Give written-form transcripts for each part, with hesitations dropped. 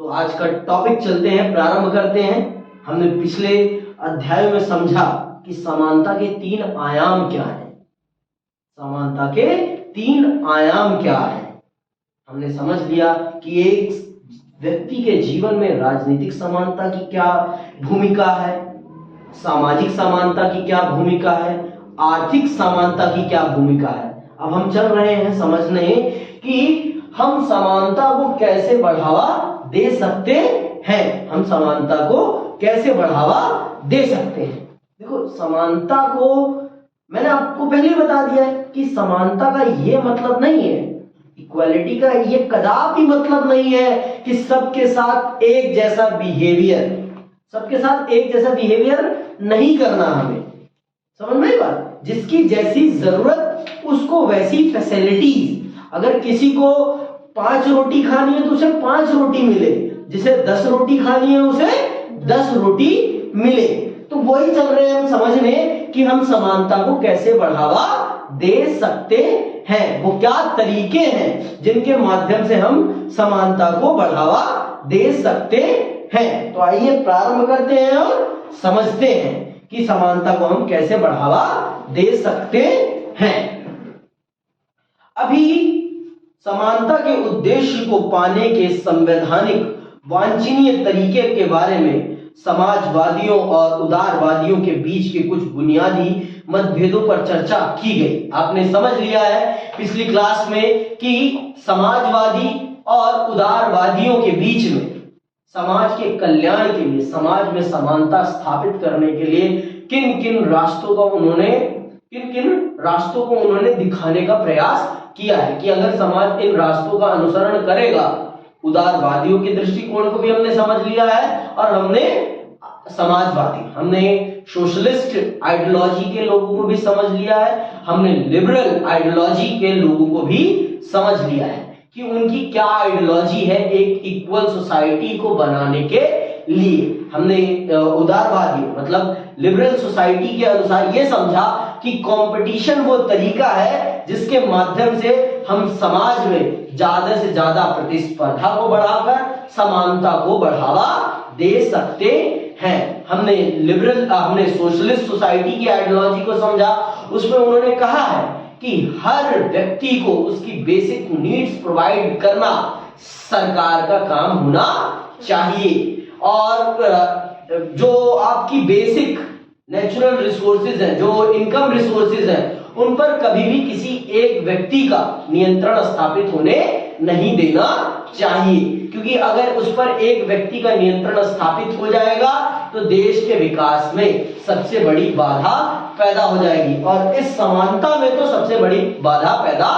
तो आज का टॉपिक चलते हैं, प्रारंभ करते हैं। हमने पिछले अध्याय में समझा कि समानता के तीन आयाम क्या है। समानता के तीन आयाम क्या है हमने समझ लिया कि एक व्यक्ति के जीवन में राजनीतिक समानता की क्या भूमिका है, सामाजिक समानता की क्या भूमिका है, आर्थिक समानता की क्या भूमिका है। अब हम चल रहे हैं समझने कि हम समानता को कैसे बढ़ावा दे सकते हैं। हम समानता को कैसे बढ़ावा दे सकते हैं। देखो, समानता को मैंने आपको पहले ही बता दिया है कि समानता का ये मतलब नहीं है, इक्वालिटी का ये कदापि मतलब नहीं है कि सबके साथ एक जैसा बिहेवियर, सबके साथ एक जैसा बिहेवियर नहीं करना। हमें समझ में आई बात। जिसकी जैसी जरूरत उसको वैसी फैसिलिटीज। अगर किसी को 5 रोटी खानी है तो उसे 5 रोटी मिले, जिसे 10 रोटी खानी है उसे 10 रोटी मिले। तो वही चल रहे हैं हम समझने कि हम समानता को कैसे बढ़ावा दे सकते हैं। वो क्या तरीके हैं जिनके माध्यम से हम समानता को बढ़ावा दे सकते हैं। तो आइए प्रारंभ करते हैं और समझते हैं कि समानता को हम कैसे बढ़ावा दे सकते हैं। अभी समानता के उद्देश्य को पाने के संवैधानिक वांछनीय तरीके के बारे में समाजवादियों और उदारवादियों के बीच के कुछ बुनियादी मतभेदों पर चर्चा की गई। आपने समझ लिया है पिछली क्लास में कि समाजवादी और उदारवादियों के बीच में समाज के कल्याण के लिए, समाज में समानता स्थापित करने के लिए किन किन रास्तों को उन्होंने दिखाने का प्रयास किया है कि अगर समाज इन रास्तों का अनुसरण करेगा। उदारवादियों के दृष्टिकोण को भी हमने समझ लिया है और हमने सोशलिस्ट आइडियोलॉजी के लोगों को भी समझ लिया है, हमने लिबरल आइडियोलॉजी के लोगों को भी समझ लिया है कि उनकी क्या आइडियोलॉजी है एक इक्वल सोसाइटी को बनाने के लिए। हमने उदारवादी मतलब लिबरल सोसाइटी के अनुसार यह समझा कि कंपटीशन वो तरीका है जिसके माध्यम से हम समाज में ज्यादा से ज्यादा प्रतिस्पर्धा को बढ़ाकर समानता को बढ़ावा दे सकते हैं। हमने सोशलिस्ट सोसाइटी की आइडियोलॉजी को समझा। उसमें उन्होंने कहा है कि हर व्यक्ति को उसकी बेसिक नीड्स प्रोवाइड करना सरकार का काम होना चाहिए और जो आपकी बेसिक नेचुरल रिसोर्सेज हैं, जो इनकम रिसोर्सेज हैं, उन पर कभी भी किसी एक व्यक्ति का नियंत्रण स्थापित होने नहीं देना चाहिए, क्योंकि अगर उस पर एक व्यक्ति का नियंत्रण स्थापित हो जाएगा तो देश के विकास में सबसे बड़ी बाधा पैदा हो जाएगी और इस समानता में तो सबसे बड़ी बाधा पैदा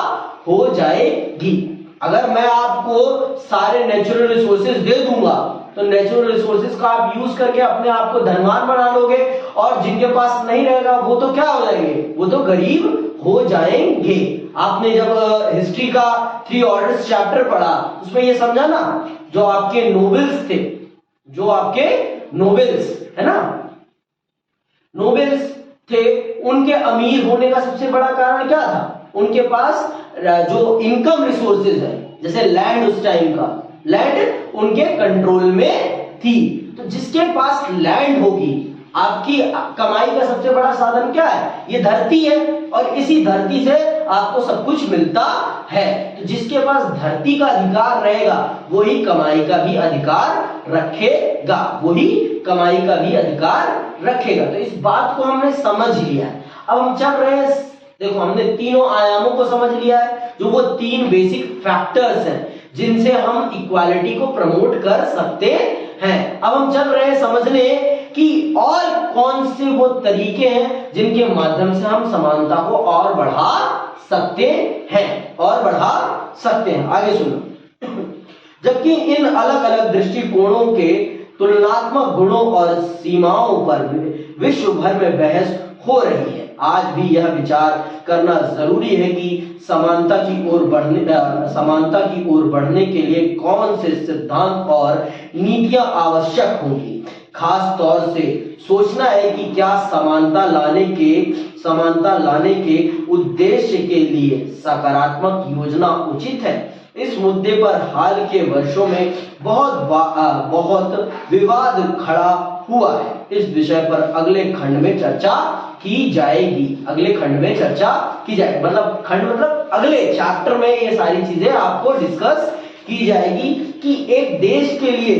हो जाएगी। अगर मैं आपको सारे नेचुरल रिसोर्सेज दे दूंगा तो नेचुरल रिसोर्सेज का आप यूज करके अपने आप को धनवान बना लोगे और जिनके पास नहीं रहेगा वो तो क्या हो जाएंगे, वो तो गरीब हो जाएंगे। आपने जब हिस्ट्री का 3 ऑर्डर्स चैप्टर पढ़ा उसमें ये समझा ना, जो आपके नोबेल्स थे, जो आपके नोबेल्स है ना, नोबेल्स थे, उनके अमीर होने का सबसे बड़ा कारण क्या था? उनके पास जो इनकम रिसोर्सेज है, जैसे लैंड, उस टाइम का लैंड उनके कंट्रोल में थी। तो जिसके पास लैंड होगी, आपकी कमाई का सबसे बड़ा साधन क्या है? ये धरती है और इसी धरती से आपको सब कुछ मिलता है। तो जिसके पास धरती का अधिकार रहेगा वही कमाई का भी अधिकार रखेगा, वही कमाई का भी अधिकार रखेगा। तो इस बात को हमने समझ लिया है। अब हम चल रहे हैं, देखो हमने तीनों आयामों को समझ लिया है, जो वो 3 बेसिक फैक्टर्स हैं जिनसे हम इक्वालिटी को प्रमोट कर सकते हैं। अब हम चल रहे हैं समझने कि और कौन से वो तरीके हैं जिनके माध्यम से हम समानता को और बढ़ा सकते हैं, और बढ़ा सकते हैं। आगे सुनो। जबकि इन अलग अलग दृष्टिकोणों के तुलनात्मक गुणों और सीमाओं पर विश्व भर में बहस हो रही है, आज भी यह विचार करना जरूरी है कि समानता की ओर बढ़ने के लिए कौन से सिद्धांत और नीतियां आवश्यक होंगी। खास तौर से सोचना है कि क्या समानता लाने के उद्देश्य के लिए सकारात्मक योजना उचित है इस मुद्दे पर हाल के वर्षों में बहुत विवाद खड़ा हुआ है। इस विषय पर अगले खंड में चर्चा की जाएगी। अगले खंड में चर्चा की जाएगी, मतलब खंड मतलब अगले चैप्टर में ये सारी चीजें आपको डिस्कस की जाएगी कि एक देश के लिए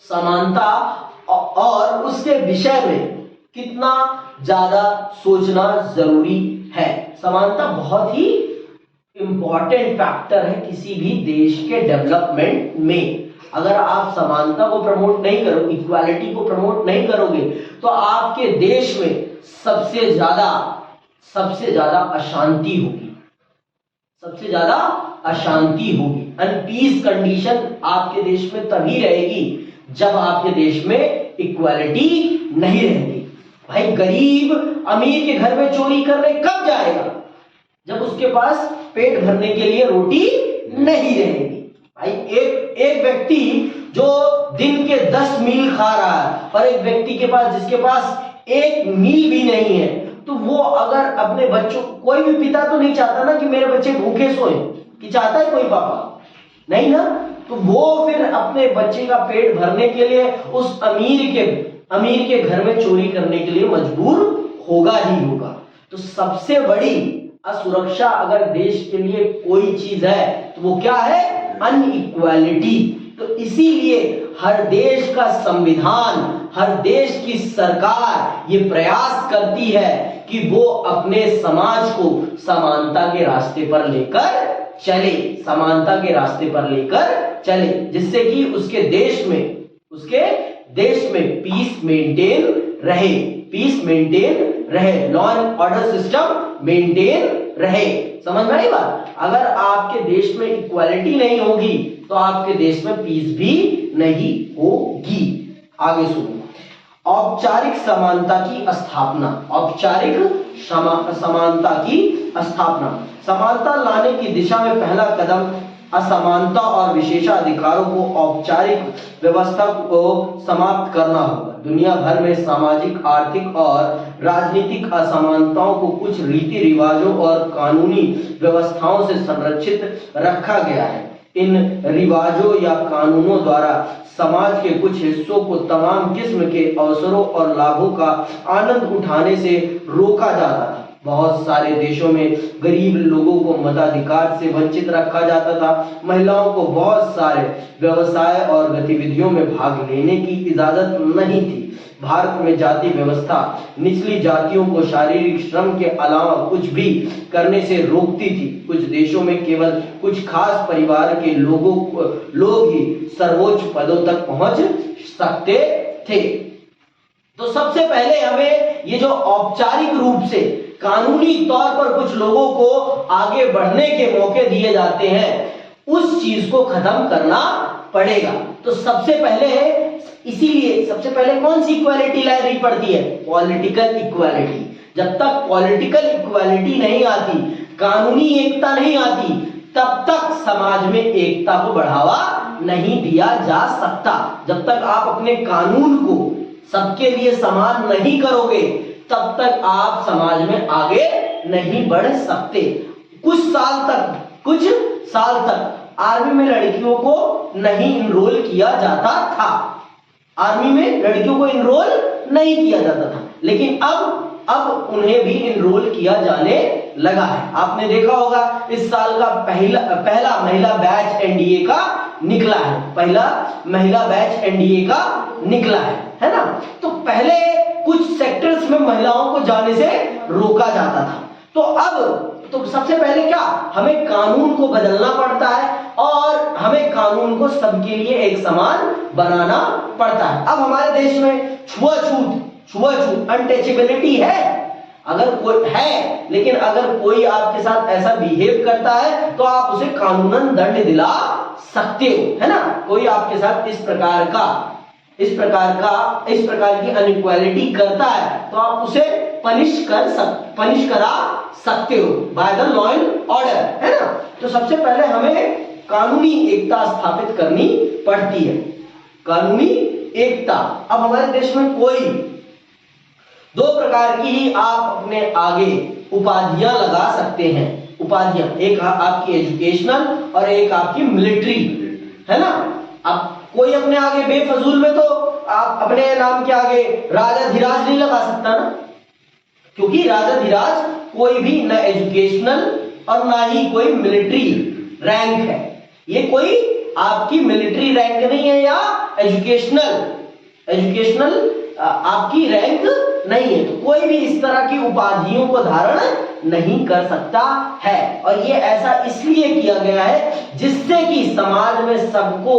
समानता और उसके विषय में कितना ज्यादा सोचना जरूरी है। समानता बहुत ही इंपॉर्टेंट फैक्टर है किसी भी देश के डेवलपमेंट में। अगर आप समानता को प्रमोट नहीं करोगे, इक्वालिटी को प्रमोट नहीं करोगे, तो आपके देश में सबसे ज्यादा अशांति होगी, सबसे ज्यादा अशांति होगी। अनपीस कंडीशन आपके देश में तभी रहेगी जब आपके देश में इक्वालिटी नहीं रहेगी। भाई गरीब अमीर के घर में चोरी करने कब जाएगा? जब उसके पास पेट भरने के लिए रोटी नहीं रहेगी। भाई एक व्यक्ति जो दिन के 10 मील खा रहा है और एक व्यक्ति के पास जिसके पास 1 मील भी नहीं है, तो वो अगर अपने बच्चों, कोई भी पिता तो नहीं चाहता ना कि मेरे बच्चे भूखे सोए, कि चाहता है कोई पापा? नहीं ना। तो वो फिर अपने बच्चे का पेट भरने के लिए उस अमीर के घर में चोरी करने के लिए मजबूर होगा ही होगा। तो सबसे बड़ी असुरक्षा अगर देश के लिए कोई चीज है तो वो क्या है? अनइक्वालिटी। तो इसीलिए हर देश का संविधान, हर देश की सरकार ये प्रयास करती है कि वो अपने समाज को समानता के रास्ते पर लेकर चले, समानता के रास्ते पर लेकर चले, जिससे कि उसके देश में पीस मेंटेन रहे, पीस मेंटेन रहे, law and order system maintain रहे। समझ में आई बात? अगर आपके देश में इक्वालिटी नहीं होगी तो आपके देश में पीस भी नहीं होगी। आगे सुनो, औपचारिक समानता की स्थापना। औपचारिक समानता की स्थापना, समानता लाने की दिशा में पहला कदम असमानता और विशेषाधिकारों को औपचारिक व्यवस्था को समाप्त करना होगा। दुनिया भर में सामाजिक, आर्थिक और राजनीतिक असमानताओं को कुछ रीति रिवाजों और कानूनी व्यवस्थाओं से संरक्षित रखा गया है। इन रिवाजों या कानूनों द्वारा समाज के कुछ हिस्सों को तमाम किस्म के अवसरों और लाभों का आनंद उठाने से रोका जाता था। बहुत सारे देशों में गरीब लोगों को मताधिकार से वंचित रखा जाता था। महिलाओं को बहुत सारे व्यवसाय और गतिविधियों में भाग लेने की इजाजत नहीं थी। भारत में जाति व्यवस्था निचली जातियों को शारीरिक श्रम के अलावा कुछ भी करने से रोकती थी। कुछ देशों में केवल कुछ खास परिवार के लोग ही सर्वोच्च पदों तक पहुंच सकते थे। तो सबसे पहले हमें ये जो औपचारिक रूप से कानूनी तौर पर कुछ लोगों को आगे बढ़ने के मौके दिए जाते हैं, उस चीज को खत्म करना पड़ेगा। तो सबसे पहले, इसीलिए सबसे पहले कौन सी इक्वालिटी लानी पड़ती है? Political equality. जब तक पॉलिटिकल इक्वालिटी नहीं आती, कानूनी एकता नहीं आती, तब तक समाज में एकता को बढ़ावा नहीं दिया जा सकता। जब तक आप अपने कानून को सबके लिए समान नहीं करोगे, तब तक आप समाज में आगे नहीं बढ़ सकते। कुछ साल तक आर्मी में लड़कियों को नहीं इनरोल किया जाता था। आर्मी में लड़कियों को इनरोल नहीं किया जाता था, लेकिन अब उन्हें भी इनरोल किया जाने लगा है। आपने देखा होगा इस साल का पहला महिला बैच एनडीए का निकला है, पहला महिला बैच एनडीए का निकला है ना। तो पहले कुछ सेक्टर्स में महिलाओं को जाने से रोका जाता था। तो सबसे पहले क्या, हमें कानून को बदलना पड़ता है और हमें कानून को सबके लिए एक समान बनाना पड़ता है। अब हमारे देश में छुआछूत अनटचेबिलिटी है, अगर कोई है, लेकिन अगर कोई आपके साथ ऐसा बिहेव करता है तो आप उसे कानूनन दंड दिला सकते हो, है ना। कोई आपके साथ इस प्रकार की अनइक्वालिटी करता है तो आप उसे पनिश करा सकते हो by the law and order, है ना। तो सबसे पहले हमें कानूनी एकता स्थापित करनी पड़ती है। कानूनी एकता, अब हमारे देश में कोई 2 प्रकार की ही आप अपने आगे उपाधियां लगा सकते हैं। उपाधियां, एक आपकी एजुकेशनल और एक आपकी मिलिट्री, है ना। अब कोई अपने आगे बेफजूल में तो आप अपने नाम के आगे राजाधिराज नहीं लगा सकता ना, क्योंकि राजाधिराज कोई भी ना एजुकेशनल और ना ही कोई मिलिट्री रैंक है। ये कोई आपकी मिलिट्री रैंक नहीं है या एजुकेशनल आपकी रैंक नहीं है, तो कोई भी इस तरह की उपाधियों को धारण नहीं कर सकता है। और ये ऐसा इसलिए किया गया है जिससे कि समाज में सबको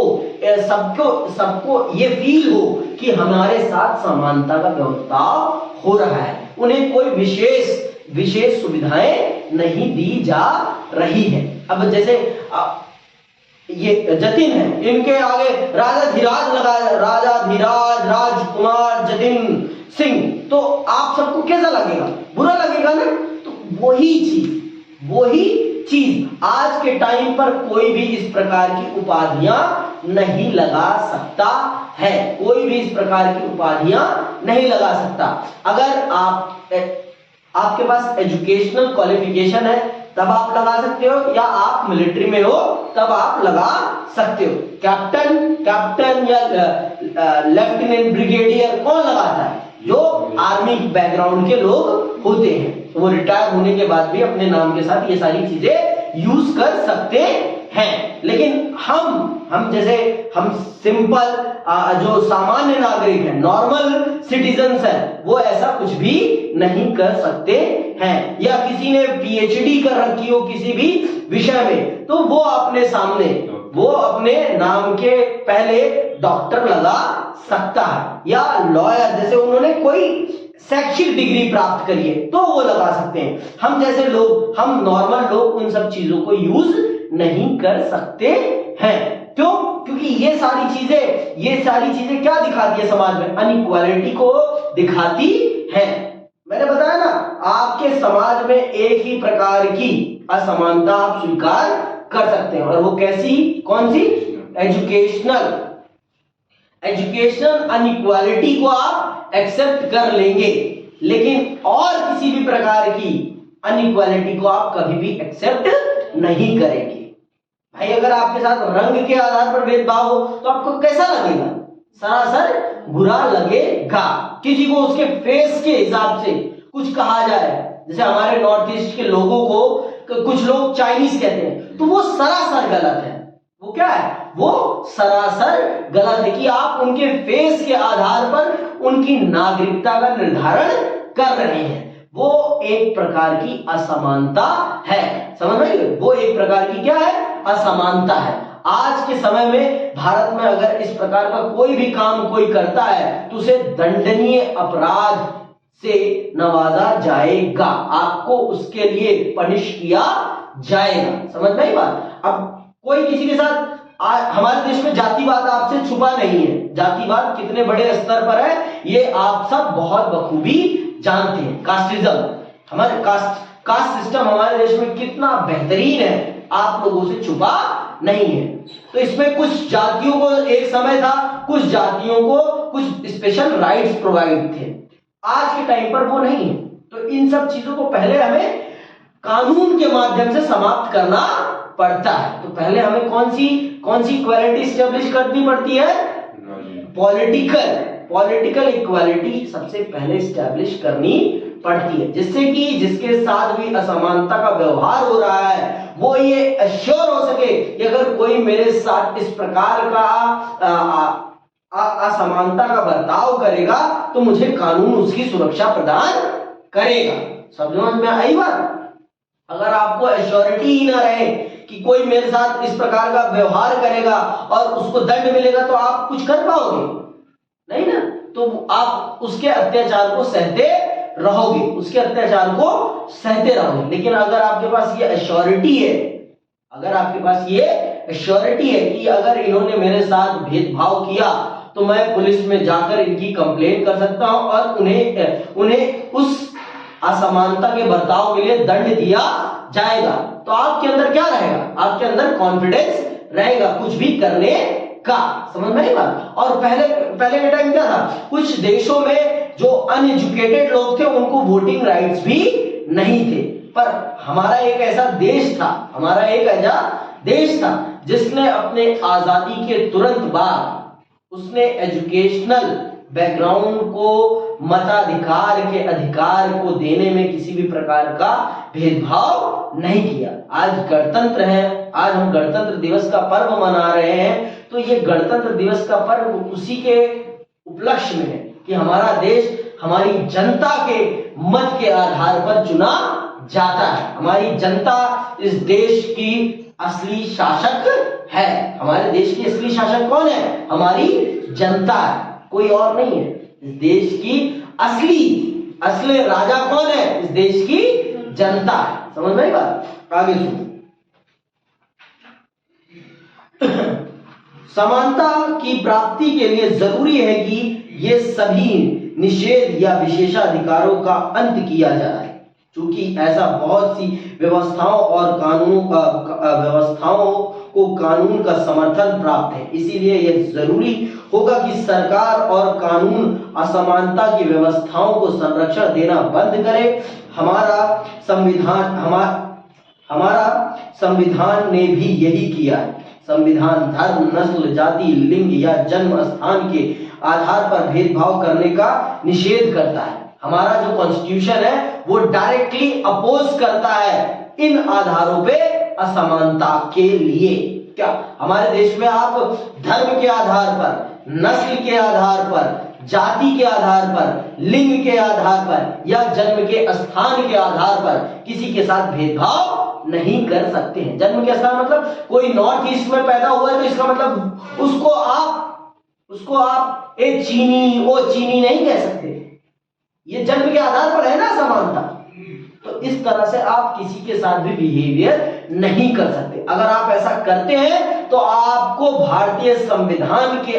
ये फील हो कि हमारे साथ समानता का बर्ताव हो रहा है, उन्हें कोई विशेष सुविधाएं नहीं दी जा रही है। अब जैसे ये जतिन है, इनके आगे राजाधिराज लगा, राजाधिराज राजकुमार जतिन सिंह, तो आप सबको कैसा लगेगा? बुरा लगेगा ना। तो वही चीज आज के टाइम पर कोई भी इस प्रकार की उपाधियां नहीं लगा सकता है, कोई भी इस प्रकार की उपाधियां नहीं लगा सकता। अगर आपके पास एजुकेशनल क्वालिफिकेशन है तब आप लगा सकते हो, या आप मिलिट्री में हो तब आप लगा सकते हो। कैप्टन या लेफ्टिनेंट ब्रिगेडियर कौन लगाता है? जो आर्मी बैकग्राउंड के लोग होते हैं, तो वो रिटायर होने के बाद भी अपने नाम के साथ ये सारी चीजें यूज कर सकते हैं। लेकिन हम जैसे हम सिंपल जो सामान्य नागरिक हैं, नॉर्मल सिटीजन्स हैं, वो ऐसा कुछ भी नहीं कर सकते हैं। या किसी ने पीएचडी कर रखी हो किसी भी विषय में, तो वो अपने नाम के पहले डॉक्टर लगा सकता है, या लॉयर, जैसे उन्होंने कोई शैक्षिक डिग्री प्राप्त करी है तो वो लगा सकते हैं। हम जैसे लोग, हम नॉर्मल लोग उन सब चीजों को यूज नहीं कर सकते हैं। क्यों? क्योंकि ये सारी चीजें क्या दिखाती है समाज में? अनइक्वालिटी को दिखाती है। मैंने बताया ना, आपके समाज में एक ही प्रकार की असमानता आप स्वीकार कर सकते हैं, और वो कौन सी? एजुकेशनल अनइक्वालिटी को आप एक्सेप्ट कर लेंगे, लेकिन और किसी भी प्रकार की अनइक्वालिटी को आप कभी भी एक्सेप्ट नहीं करेंगे। भाई अगर आपके साथ रंग के आधार पर भेदभाव हो तो आपको कैसा लगेगा? सरासर बुरा लगेगा। किसी को उसके फेस के हिसाब से कुछ कहा जाए, जैसे हमारे नॉर्थ ईस्ट के लोगों को कुछ लोग चाइनीज कहते हैं, तो वो सरासर गलत है। वो क्या है? वो सरासर गलत है कि आप उनके फेस के आधार पर उनकी नागरिकता का निर्धारण कर रहे हैं। वो एक प्रकार की असमानता है, समझ रहे हो? वो एक प्रकार की क्या है? असमानता है। आज के समय में भारत में अगर इस प्रकार का कोई भी काम कोई करता है तो उसे दंडनीय अपराध से नवाजा जाएगा, आपको उसके लिए पनिश किया जाएगा। समझ में आई बात? अब कोई किसी के साथ हमारे देश में जातिवाद आपसे छुपा नहीं है। जातिवाद कितने बड़े स्तर पर है ये आप सब बहुत बखूबी जानते हैं। कास्टिज्म, हमारे कास्ट सिस्टम हमारे देश में कितना बेहतरीन है, आप लोगों से छुपा नहीं है। तो इसमें कुछ जातियों को एक समय था, कुछ जातियों को कुछ स्पेशल राइट्स प्रोवाइड थे। आज के टाइम पर वो नहीं है। तो इन सब चीजों को पहले हमें कानून के माध्यम से समाप्त करना पड़ता है। तो पहले हमें कौन सी इक्वालिटी स्टैब्लिश करनी पड़ती है? पॉलिटिकल इक्वालिटी सबसे पहले स्टैब्लिश करनी पड़ती है, जिससे कि जिसके साथ भी असमानता का व्यवहार हो रहा है वो ये एश्योर हो सके कि अगर कोई मेरे साथ इस प्रकार का असमानता का बर्ताव करेगा तो मुझे कानून उसकी सुरक्षा प्रदान करेगा। समझ में आई बात? अगर आपको एश्योरिटी ही ना रहे कि कोई मेरे साथ इस प्रकार का व्यवहार करेगा और उसको दंड मिलेगा, तो आप कुछ कर पाओगे नहीं ना। तो आप उसके अत्याचार को सहते रहोगे। लेकिन अगर आपके पास ये एश्योरिटी है, कि अगर इन्होंने मेरे साथ भेदभाव किया तो मैं पुलिस में जाकर इनकी कंप्लेंट कर सकता हूं और उन्हें उस असमानता के बर्ताव के लिए दंड दिया जाएगा, तो आपके अंदर क्या रहेगा? आपके अंदर कॉन्फिडेंस रहेगा कुछ भी करने का। समझ में आई बात? और पहले के टाइम क्या था, कुछ देशों में जो अनएजुकेटेड लोग थे उनको वोटिंग राइट्स भी नहीं थे, पर हमारा एक ऐसा देश था जिसने अपने आजादी के तुरंत बाद उसने एजुकेशनल बैकग्राउंड को मताधिकार के अधिकार को देने में किसी भी प्रकार का भेदभाव नहीं किया। आज गणतंत्र है, आज हम गणतंत्र दिवस का पर्व मना रहे हैं, तो ये गणतंत्र दिवस का पर्व उसी के उपलक्ष्य में है कि हमारा देश हमारी जनता के मत के आधार पर चुना जाता है। हमारी जनता इस देश की असली शासक है। हमारे देश की असली शासक कौन है? हमारी जनता है, कोई और नहीं है। इस देश की असली राजा कौन है? इस देश की जनता है। समझ में आई बात? आगे सुनो। समानता की प्राप्ति के लिए जरूरी है कि ये सभी निषेध या विशेषाधिकारों का अंत किया जाए। क्योंकि ऐसा बहुत सी व्यवस्थाओं को कानून का समर्थन प्राप्त है, इसीलिए यह जरूरी होगा कि सरकार और कानून असमानता की व्यवस्थाओं को संरक्षण देना बंद करे। हमारा संविधान ने भी यही किया है। संविधान धर्म, नस्ल, जाति, लिंग या जन्म स्थान के आधार पर भेदभाव करने का निषेध करता है। हमारा जो कॉन्स्टिट्यूशन है वो डायरेक्टली अपोज करता है इन आधारों पे असमानता के लिए। क्या हमारे देश में आप धर्म के आधार पर, नस्ल के आधार पर, जाति के आधार पर, लिंग के आधार पर या जन्म के स्थान के आधार पर किसी के साथ भेदभाव नहीं कर सकते हैं? जन्म के स्थान मतलब कोई नॉर्थ ईस्ट में पैदा हुआ है तो इसका मतलब उसको आप ए चीनी, ओ चीनी नहीं कह सकते। ये जन्म के आधार पर है ना समानता। तो इस तरह से आप किसी के साथ भी बिहेवियर नहीं कर सकते। अगर आप ऐसा करते हैं तो आपको भारतीय संविधान के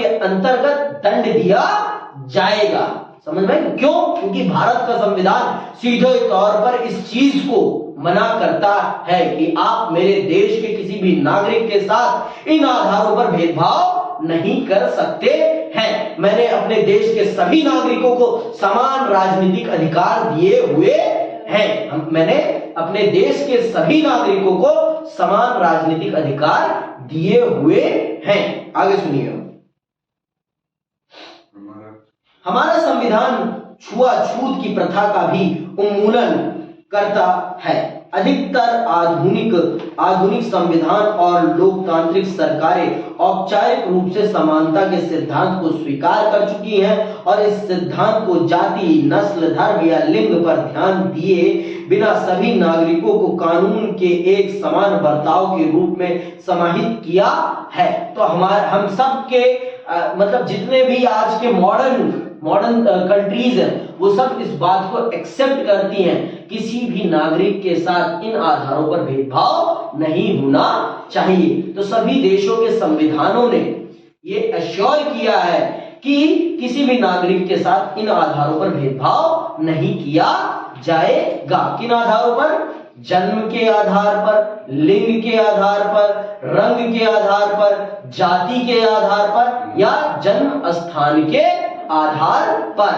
अंतर्गत दंड दिया जाएगा। समझ में? क्यों? क्योंकि भारत का संविधान सीधे तौर पर इस चीज को मना करता है कि आप मेरे देश के किसी भी नागरिक के साथ इन आधारों पर भेदभाव नहीं कर सकते हैं। मैंने अपने देश के सभी नागरिकों को समान राजनीतिक अधिकार दिए हुए हैं। मैंने अपने देश के सभी नागरिकों को समान राजनीतिक अधिकार दिए हुए हैं। आगे सुनिए। हमारा संविधान छुआछूत की प्रथा का भी उन्मूलन करता है। अधिकतर आधुनिक संविधान और लोकतांत्रिक सरकारें औपचारिक रूप से समानता के सिद्धांत को स्वीकार कर चुकी हैं और इस सिद्धांत को जाति, नस्ल, धर्म या लिंग पर ध्यान दिए बिना सभी नागरिकों को कानून के एक समान बर्ताव के रूप में समाहित किया है। तो हम सब के मतलब जितने भी आज के मॉडर्न कंट्रीज हैं वो सब इस बात को एक्सेप्ट करती हैं, किसी भी नागरिक के साथ इन आधारों पर भेदभाव नहीं होना चाहिए। तो सभी देशों के संविधानों ने ये एश्योर किया है कि किसी भी नागरिक के साथ इन आधारों पर भेदभाव नहीं किया जाएगा। किन आधारों पर? जन्म के आधार पर, लिंग के आधार पर, रंग के आधार पर, जाति के आधार पर या जन्म स्थान के आधार पर।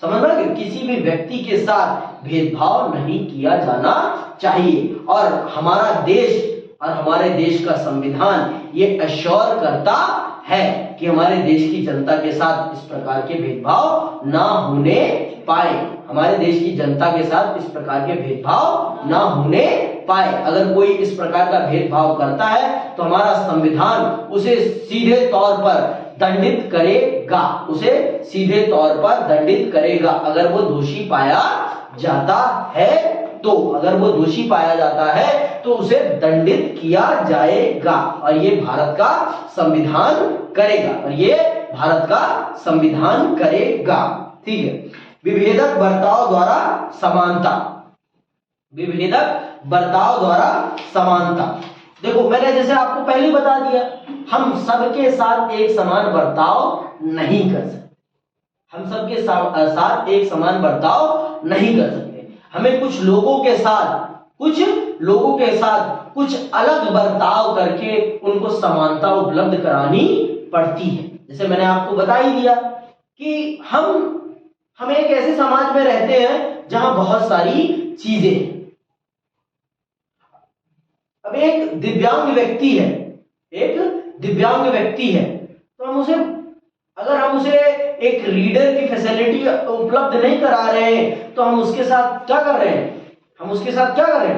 समझ रहे हैं? किसी भी व्यक्ति के साथ भेदभाव नहीं किया जाना चाहिए। और हमारा देश और हमारे देश का संविधान ये एश्योर करता है कि हमारे देश की जनता के साथ इस प्रकार के भेदभाव ना होने पाए। हमारे देश की जनता के साथ इस प्रकार के भेदभाव ना होने पाए। अगर कोई इस प्रकार का भेदभाव करता है तो हमारा संविधान उसे सीधे तौर पर दंडित करेगा, अगर वो दोषी पाया जाता है तो। अगर वो दोषी पाया जाता है तो उसे दंडित किया जाएगा और ये भारत का संविधान करेगा। ठीक है। विभेदक बर्ताव द्वारा समानता। देखो मैंने जैसे आपको पहले ही बता दिया, हम सबके साथ एक समान बर्ताव नहीं कर सकते। हमें कुछ लोगों के साथ कुछ अलग बर्ताव करके उनको समानता उपलब्ध करानी पड़ती है। जैसे मैंने आपको बता ही दिया कि हम एक ऐसे समाज में रहते हैं जहां बहुत सारी चीजें हैं। अब एक दिव्यांग व्यक्ति है, तो अगर हम उसे एक रीडर की फैसिलिटी उपलब्ध नहीं करा रहे हैं तो हम उसके साथ क्या कर रहे हैं?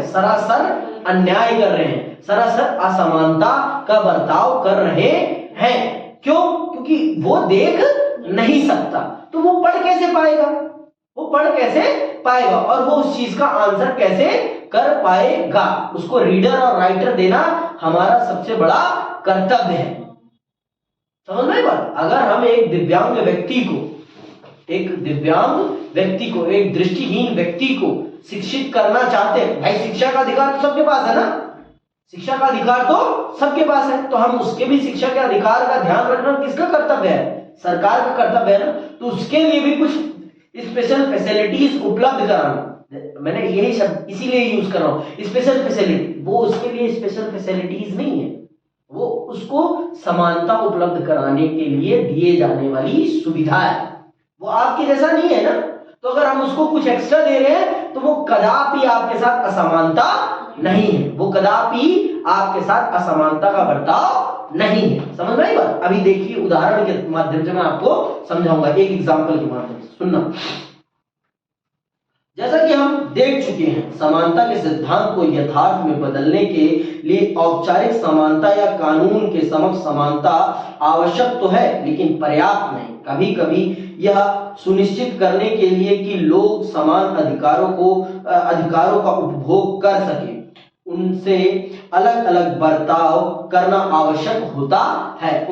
सरासर अन्याय कर रहे हैं, सरासर असमानता का बर्ताव कर रहे हैं। क्यों? क्योंकि वो देख नहीं सकता, तो वो पढ़ कैसे पाएगा और वो उस चीज का आंसर कैसे कर पाएगा? उसको रीडर और राइटर देना हमारा सबसे बड़ा कर्तव्य है। समझ में बात? अगर हम एक दिव्यांग व्यक्ति को, एक दृष्टिहीन व्यक्ति को शिक्षित करना चाहते हैं, भाई शिक्षा का अधिकार तो सबके पास है ना, तो हम उसके भी शिक्षा के अधिकार का ध्यान रखना किसका कर्तव्य है? सरकार का कर्तव्य है ना। तो उसके लिए भी कुछ स्पेशल फैसिलिटीज उपलब्ध कराना, मैंने यही शब्द इसीलिए यूज कर रहा हूं, स्पेशल फैसिलिटी। वो उसके लिए स्पेशल फैसिलिटीज नहीं है, वो उसको समानता उपलब्ध कराने के लिए दिए जाने वाली सुविधा है। वो आपके जैसा नहीं है ना, तो अगर हम उसको कुछ एक्स्ट्रा दे रहे हैं तो वो कदापि आपके साथ असमानता नहीं है, का बर्ताव नहीं है। समझ में आई बात? अभी देखिए उदाहरण के माध्यम से मैं आपको समझाऊंगा, एक एग्जांपल के माध्यम से सुनना। जैसा कि हम देख चुके हैं, समानता के सिद्धांत को यथार्थ में बदलने के लिए औपचारिक समानता या कानून के समक्ष समानता आवश्यक तो है, लेकिन पर्याप्त नहीं। कभी कभी यह सुनिश्चित करने के लिए कि लोग समान अधिकारों का उपभोग कर सके, उनसे अलग अलग बर्ताव करना आवश्यक होता है।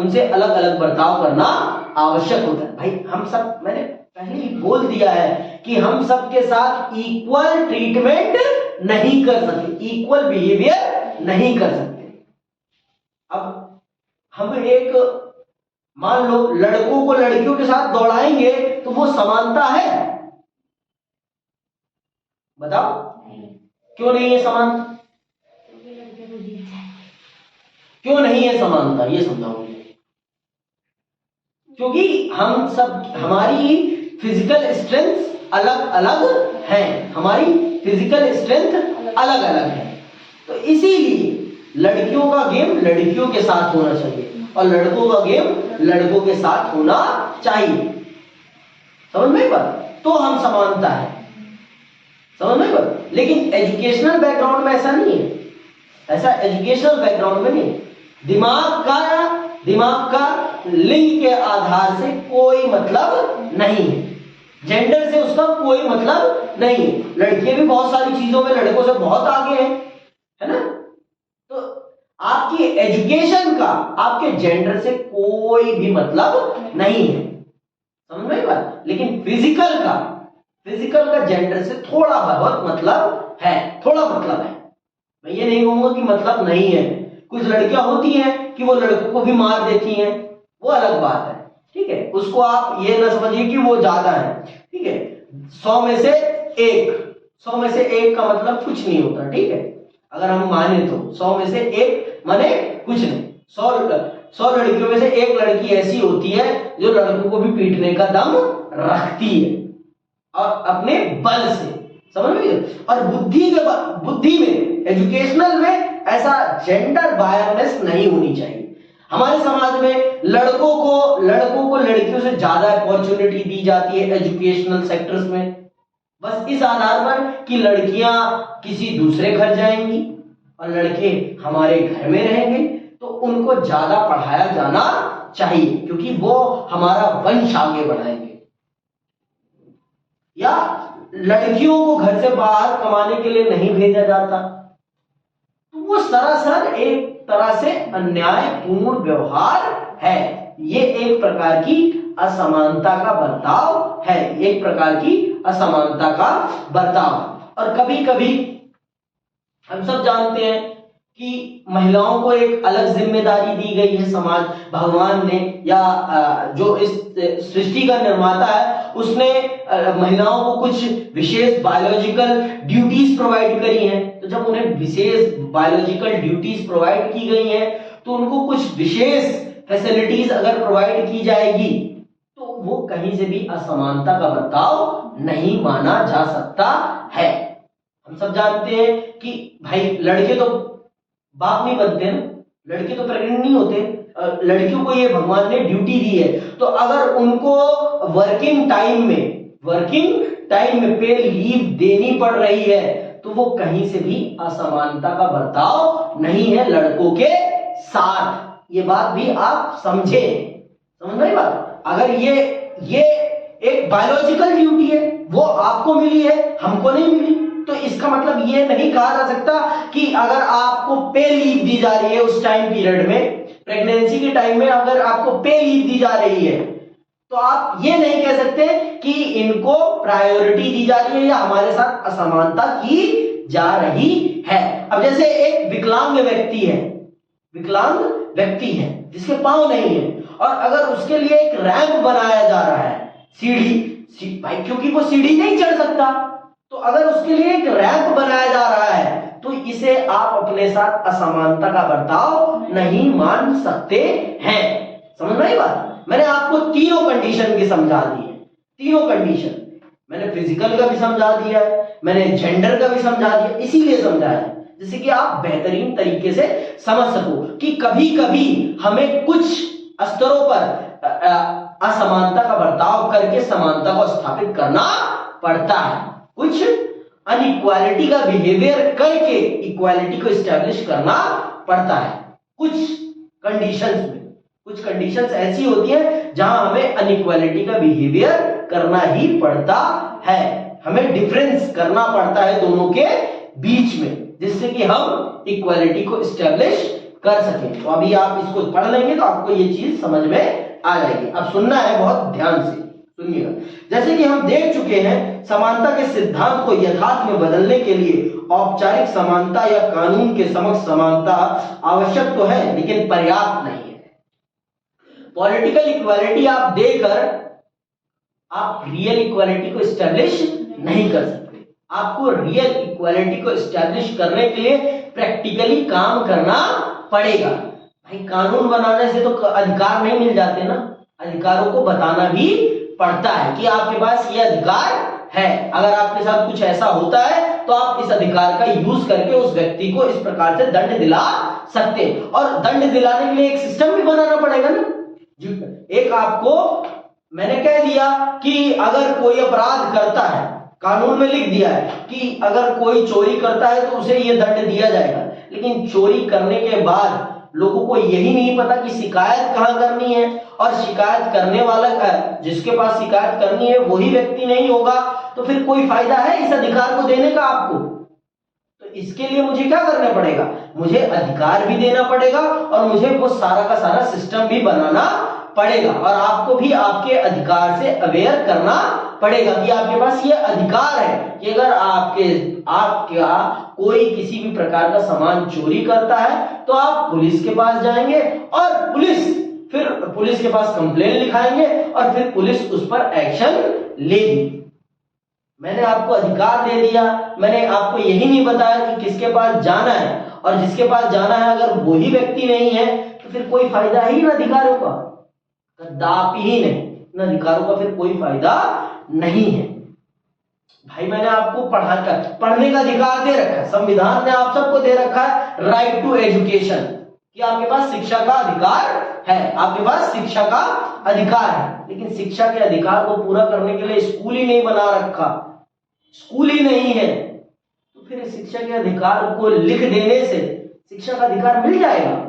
भाई हम सब, मैंने पहले ही बोल दिया है कि हम सबके साथ इक्वल ट्रीटमेंट नहीं कर सकते, इक्वल बिहेवियर नहीं कर सकते। अब हम मान लो लड़कों को लड़कियों के साथ दौड़ाएंगे तो वो समानता है? बताओ क्यों नहीं है समानता? क्यों नहीं है समानता, ये समझाऊंगी। क्योंकि हम सब, हमारी फिजिकल स्ट्रेंथ अलग अलग है, तो इसीलिए लड़कियों का गेम लड़कियों के साथ होना चाहिए और लड़कों का गेम लड़कों के साथ होना चाहिए। समझ में बात? तो हम समानता है, समझ में बात? लेकिन एजुकेशनल बैकग्राउंड में ऐसा नहीं है, एजुकेशनल बैकग्राउंड में नहीं। दिमाग का लिंग के आधार से कोई मतलब नहीं है, जेंडर से उसका कोई मतलब नहीं है। लड़कियां भी बहुत सारी चीजों में लड़कों से बहुत आगे हैं, है ना? तो आपकी एजुकेशन का आपके जेंडर से कोई भी मतलब नहीं है, समझ में बात? लेकिन फिजिकल का जेंडर से थोड़ा बहुत मतलब है। मैं ये नहीं कहूंगा कि मतलब नहीं है। कुछ लड़कियां होती हैं कि वो लड़कों को भी मार देती हैं, वो अलग बात है, ठीक है? उसको आप ये ना समझिए कि वो ज्यादा है, ठीक है? 100 में से एक का मतलब कुछ नहीं होता, ठीक है? अगर हम माने तो 100 में से एक माने कुछ नहीं। 100 लड़कियों में से एक लड़की ऐसी होती है जो लड़कों को भी पीटने का दम रखती है और अपने बल से, समझ में? और बुद्धि में, एजुकेशनल में ऐसा जेंडर बायसनेस नहीं होनी चाहिए। हमारे समाज में लड़कों को लड़कियों से ज्यादा अपॉर्चुनिटी दी जाती है एजुकेशनल सेक्टर्स में, बस इस आधार पर कि लड़कियां किसी दूसरे घर जाएंगी और लड़के हमारे घर में रहेंगे, तो उनको ज्यादा पढ़ाया जाना चाहिए क्योंकि वो हमारा वंश आगे बढ़ाएंगे। या लड़कियों को घर से बाहर कमाने के लिए नहीं भेजा जाता, तो वो सरासर एक तरह से अन्यायपूर्ण व्यवहार है। ये एक प्रकार की असमानता का बर्ताव है, और कभी कभी हम सब जानते हैं कि महिलाओं को एक अलग जिम्मेदारी दी गई है समाज, भगवान ने या जो इस सृष्टि का निर्माता है उसने महिलाओं को कुछ विशेष बायोलॉजिकल ड्यूटीज प्रोवाइड करी हैं। तो जब उन्हें विशेष बायोलॉजिकल ड्यूटीज प्रोवाइड की गई हैं तो उनको कुछ विशेष फैसिलिटीज अगर प्रोवाइड की जाएगी तो वो कहीं से भी असमानता का बर्ताव नहीं नहीं माना जा सकता है। हम सब जानते हैं कि भाई लड़के तो बाप नहीं बनते ना, लड़के तो प्रेग्नेंट नहीं होते, लड़कियों को ये भगवान ने ड्यूटी दी है। तो अगर उनको वर्किंग टाइम में पे लीव देनी पड़ रही है तो वो कहीं से भी असमानता का बर्ताव नहीं है लड़कों के साथ। ये बात भी आप समझ रही बात। अगर ये एक बायोलॉजिकल ड्यूटी है, वो आपको मिली है, हमको नहीं मिली, तो इसका मतलब ये नहीं कहा जा सकता कि अगर आपको पे लीव दी जा रही है उस टाइम पीरियड में, प्रेगनेंसी के टाइम में अगर आपको पे लीव दी जा रही है तो आप ये नहीं कह सकते कि इनको प्रायोरिटी दी जा रही है या हमारे साथ असमानता की जा रही है। अब जैसे एक विकलांग व्यक्ति है जिसके पांव नहीं है, और अगर उसके लिए एक रैंप बनाया जा रहा है, सीढ़ी भाई, क्योंकि वो सीढ़ी नहीं चढ़ सकता, तो अगर उसके लिए एक रैंप बनाया जा रहा है तो इसे आप अपने साथ असमानता का बर्ताव नहीं मान सकते हैं। समझ में आई बात? मैंने आपको तीनों कंडीशन की समझा दी है, तीनों कंडीशन मैंने फिजिकल का भी समझा दिया है, मैंने जेंडर का भी समझा दिया, इसीलिए समझाया है जिससे कि आप बेहतरीन तरीके से समझ सको कि कभी कभी हमें कुछ स्तरों पर असमानता का बर्ताव करके समानता को स्थापित करना पड़ता है, कुछ अनइक्वालिटी का बिहेवियर करके इक्वालिटी को एस्टैब्लिश करना पड़ता है। कुछ कंडीशंस ऐसी होती हैं जहां हमें अनइक्वालिटी का बिहेवियर करना ही पड़ता है, हमें डिफरेंस करना पड़ता है दोनों के बीच में, जिससे कि हम इक्वालिटी को एस्टैब्लिश कर सकें। तो अभी आप इसको पढ़ लेंगे तो आपको ये चीज समझ में आ जाएगी। अब सुनना है, बहुत ध्यान से सुनिएगा। जैसे कि हम देख चुके हैं, समानता के सिद्धांत को यथार्थ में बदलने के लिए औपचारिक समानता या कानून के समक्ष समानता आवश्यक तो है लेकिन पर्याप्त नहीं है। पॉलिटिकल इक्वालिटी आप देकर आप रियल इक्वालिटी को एस्टैब्लिश नहीं कर सकते। आपको रियल इक्वालिटी को एस्टैब्लिश करने के लिए प्रैक्टिकली काम करना पड़ेगा। भाई कानून बनाने से तो अधिकार नहीं मिल जाते ना, अधिकारों को बताना भी पड़ता है कि आपके पास ये अधिकार है। अगर आपके साथ कुछ ऐसा होता है तो आप इस अधिकार का यूज करके उस व्यक्ति को इस प्रकार से दंड दिला सकते हैं, और दंड दिलाने के लिए एक सिस्टम भी बनाना पड़ेगा ना। एक आपको मैंने कह दिया कि अगर कोई अपराध करता है, कानून में लिख दिया है कि अगर कोई चोरी करता है तो उसे यह दंड दिया जाएगा, लेकिन चोरी करने के बाद लोगों को यही नहीं पता कि शिकायत कहां करनी है, और शिकायत करने वाला जिसके पास शिकायत करनी है वही व्यक्ति नहीं होगा, तो फिर कोई फायदा है इस अधिकार को देने का आपको? तो इसके लिए मुझे क्या करना पड़ेगा? मुझे अधिकार भी देना पड़ेगा और मुझे वो सारा का सारा सिस्टम भी बनाना पड़ेगा, और आपको भी आपके अधिकार से अवेयर करना पड़ेगा कि आपके पास ये अधिकार है कि अगर आपका कोई किसी भी प्रकार का सामान चोरी करता है तो आप पुलिस के पास जाएंगे और पुलिस के पास कंप्लेन लिखाएंगे और फिर पुलिस उस पर एक्शन लेगी। मैंने आपको अधिकार दे दिया, मैंने आपको यही नहीं बताया कि किसके पास जाना है, और जिसके पास जाना है अगर वही व्यक्ति नहीं है तो फिर कोई फायदा ही ना अधिकारों का, कदापि ही नहीं, इन अधिकारों का फिर कोई फायदा नहीं है। भाई मैंने आपको पढ़ने का अधिकार दे रखा है, संविधान ने आप सबको दे रखा है राइट टू एजुकेशन, कि आपके पास शिक्षा का अधिकार है, आपके पास शिक्षा का अधिकार है, लेकिन शिक्षा के अधिकार को पूरा करने के लिए स्कूल ही नहीं बना रखा, स्कूल ही नहीं है, तो फिर शिक्षा के अधिकार को लिख देने से शिक्षा का अधिकार मिल जाएगा?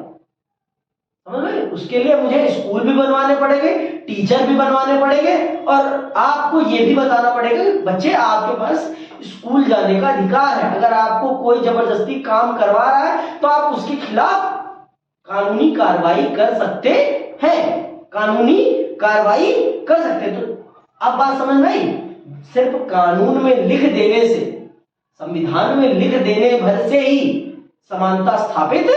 समझ में? उसके लिए मुझे स्कूल भी बनवाने पड़ेंगे, टीचर भी बनवाने पड़ेंगे, और आपको यह भी बताना पड़ेगा कि बच्चे आपके पास स्कूल जाने का अधिकार है। अगर आपको कोई जबरदस्ती काम करवा रहा है तो आप उसके खिलाफ कानूनी कार्रवाई कर सकते हैं, कानूनी कार्रवाई कर सकते हैं। तो अब बात समझ में आई? सिर्फ कानून में लिख देने से, संविधान में लिख देने भर से ही समानता स्थापित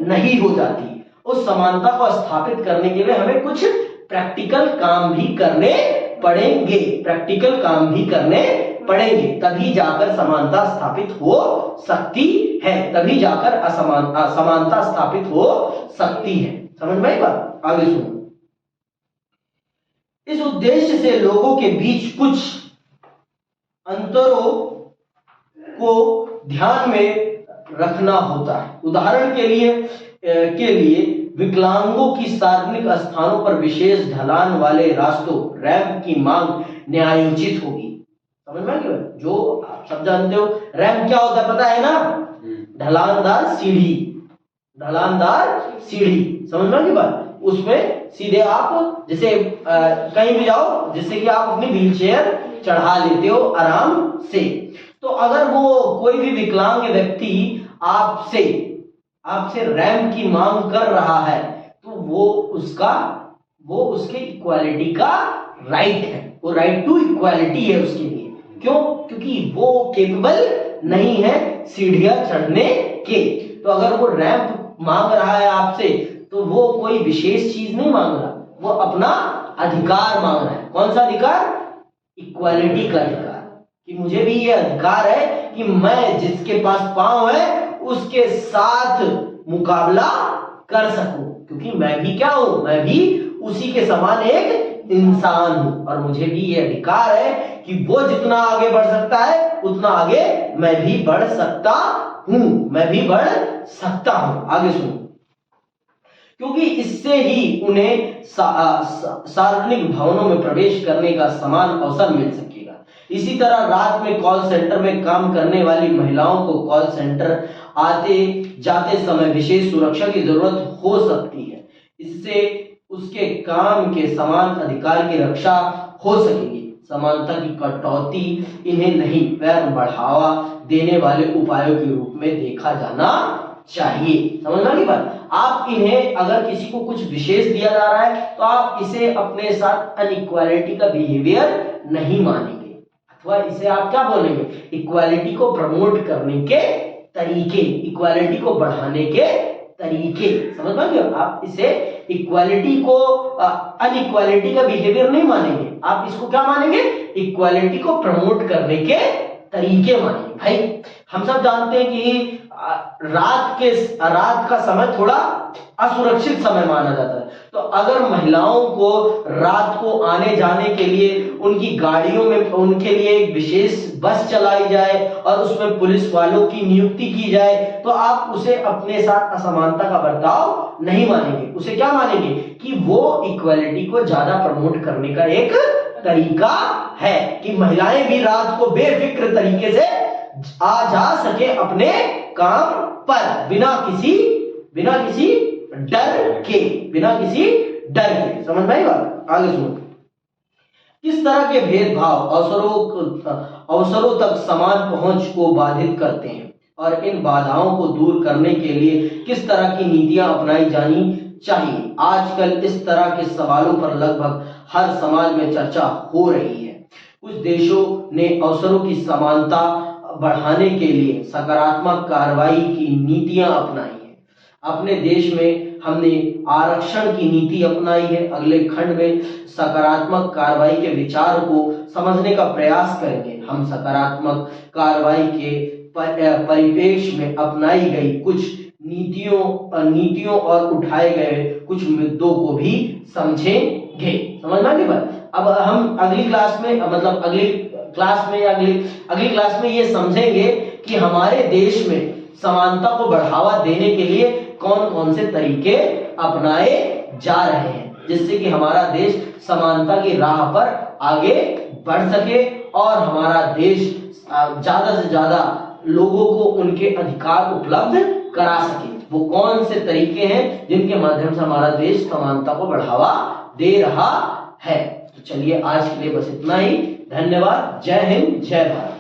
नहीं हो जाती। उस समानता को स्थापित करने के लिए हमें कुछ प्रैक्टिकल काम भी करने पड़ेंगे, प्रैक्टिकल काम भी करने पड़ेंगे, तभी जाकर समानता स्थापित हो सकती है, तभी जाकर समानता स्थापित हो सकती है। समझ में आई बात? आगे सुनो। इस उद्देश्य से लोगों के बीच कुछ अंतरों को ध्यान में रखना होता है। उदाहरण के लिए विकलांगों की सार्वजनिक स्थानों पर विशेष ढलान वाले रास्तों रैंप की मांग न्यायोचित होगी। समझ में आ गया? जो आप सब जानते हो रैंप क्या होता है पता है ना? ढलानदार सीढ़ी। समझ में आ गई बात? उसमें सीधे आप जैसे कहीं भी जाओ जिससे कि आप अपनी व्हीलचेयर चढ़ा लेते हो आराम से। तो अगर वो कोई भी विकलांग व्यक्ति आपसे रैंप की मांग कर रहा है तो वो उसके इक्वालिटी का राइट है, वो राइट टू इक्वालिटी है उसके लिए। क्यों? क्योंकि वो केपेबल नहीं है सीढ़ियां चढ़ने के। तो अगर वो रैंप मांग रहा है आपसे तो वो कोई विशेष चीज नहीं मांग रहा, वो अपना अधिकार मांग रहा है। कौन सा अधिकार? इक्वालिटी का अधिकार, कि मुझे भी ये अधिकार है कि मैं जिसके पास पांव है उसके साथ मुकाबला कर सकूं, क्योंकि मैं भी क्या हूं? मैं भी उसी के समान एक इंसान हूं और मुझे भी ये अधिकार है कि वो जितना आगे बढ़ सकता है उतना आगे मैं भी बढ़ सकता हूं। आगे सुनो। क्योंकि इससे ही उन्हें सार्वजनिक भवनों में प्रवेश करने का समान अवसर मिल सकेगा। इसी तरह रात में कॉल सेंटर में काम करने वाली महिलाओं को कॉल सेंटर आते जाते समय विशेष सुरक्षा की जरूरत हो सकती है। इससे उसके काम के समान अधिकार की रक्षा हो सकेगी। समानता की कटौती इन्हें नहीं पर बढ़ावा देने वाले उपायों के रूप में देखा जाना चाहिए। समझ में बात? आप इन्हें अगर किसी को कुछ विशेष दिया जा रहा है तो आप इसे अपने साथ अनइक्वालिटी का बिहेवियर नहीं मानेंगे, अथवा इसे आप क्या बोलेंगे? इक्वालिटी को प्रमोट करने के तरीके, इक्वालिटी को बढ़ाने के तरीके। समझ में गए? आप इसे इक्वालिटी को अनइक्वालिटी का बिहेवियर नहीं मानेंगे, आप इसको क्या मानेंगे? इक्वालिटी को प्रमोट करने के तरीके मानेंगे। भाई हम सब जानते हैं कि रात का समय थोड़ा असुरक्षित समय माना जाता है। तो अगर महिलाओं को रात को आने जाने के लिए उनकी गाड़ियों में उनके लिए एक विशेष बस चलाई जाए और उसमें पुलिस वालों की नियुक्ति की जाए तो आप उसे अपने साथ असमानता का बर्ताव नहीं मानेंगे। उसे क्या मानेंगे? कि वो इक्वालिटी को ज्यादा प्रमोट करने का एक तरीका है कि महिलाएं भी रात को बेफिक्र तरीके से आ जा सके अपने काम पर बिना किसी डर के। समझ में आई बात? आगे सुनो। किस तरह के भेदभाव अवसरों तक समान पहुंच को बाधित करते हैं और इन बाधाओं को दूर करने के लिए किस तरह की नीतियां अपनाई जानी चाहिए? आजकल इस तरह के सवालों पर लगभग हर समाज में चर्चा हो रही है। कुछ देशों ने अवसरों की समानता बढ़ाने के लिए सकारात्मक कार्रवाई की नीतियां अपनाई है। अपने देश में हमने आरक्षण की नीति अपनाई है। अगले खंड में सकारात्मक कार्रवाई के विचार को समझने का प्रयास करेंगे। हम सकारात्मक कार्रवाई के परिप्रेक्ष्य में अपनाई गई कुछ नीतियों और उठाए गए कुछ मुद्दों को भी समझेंगे। समझ में आ गई बात? अब हम अगली क्लास में ये समझेंगे कि हमारे देश में समानता को बढ़ावा देने के लिए कौन कौन से तरीके अपनाए जा रहे हैं, जिससे कि हमारा देश समानता की राह पर आगे बढ़ सके और हमारा देश ज्यादा से ज्यादा लोगों को उनके अधिकार उपलब्ध करा सके। वो कौन से तरीके हैं जिनके माध्यम से हमारा देश समानता को बढ़ावा दे रहा है। तो चलिए आज के लिए बस इतना ही। धन्यवाद। जय हिंद, जय भारत।